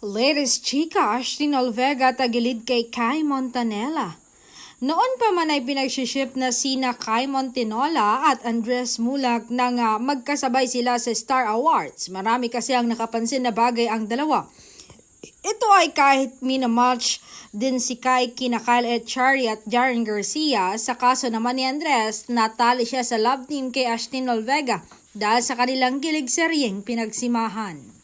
Latest chika, Ashtin Olvega tagilid kay Kai Montanella. Noon pa man ay pinagshiship na sina Kai Montinola at Andres Mulak na magkasabay sila sa Star Awards. Marami kasi ang nakapansin na bagay ang dalawa. Ito ay kahit minamatch din si Kai kina Kyle Echari at Jaren Garcia. Sa kaso naman ni Andres, natali siya sa love team kay Ashtin Olvega dahil sa kanilang gilig seryeng pinagsimahan.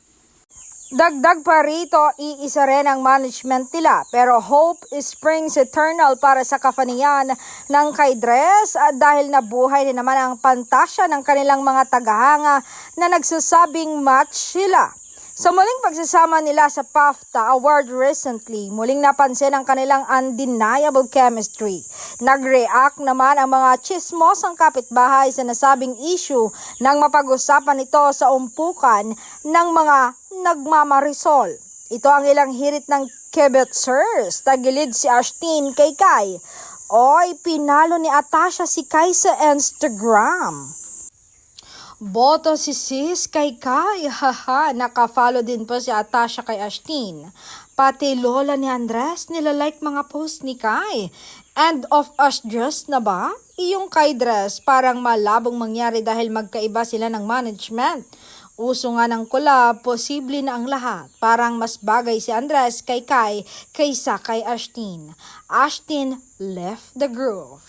Dagdag pa rito, iisa rin ang management nila pero hope springs eternal para sa kafanian ng kay Dres dahil nabuhay din naman ang pantasya ng kanilang mga tagahanga na nagsasabing match sila. Sa muling pagsasama nila sa BAFTA Award recently, muling napansin ang kanilang undeniable chemistry. Nag-react naman ang mga chismosang kapitbahay sa nasabing issue nang mapag-usapan ito sa umpukan ng mga nagmamarisol. Ito ang ilang hirit ng Kibitzers. Tagilid si Ashtin kay Kai. Oy, pinalo ni Atasha si Kai sa Instagram. Boto si sis kay Kai, haha, nakafollow din po si Atasha kay Ashtin. Pati lola ni Andres nilalike mga post ni Kai. End of us dress na ba? Iyong Kai dress parang malabong mangyari dahil magkaiba sila ng management. Uso nga ng collab, posible na ang lahat. Parang mas bagay si Andres kay Kai kaysa kay Ashtin. Ashtin left the groove.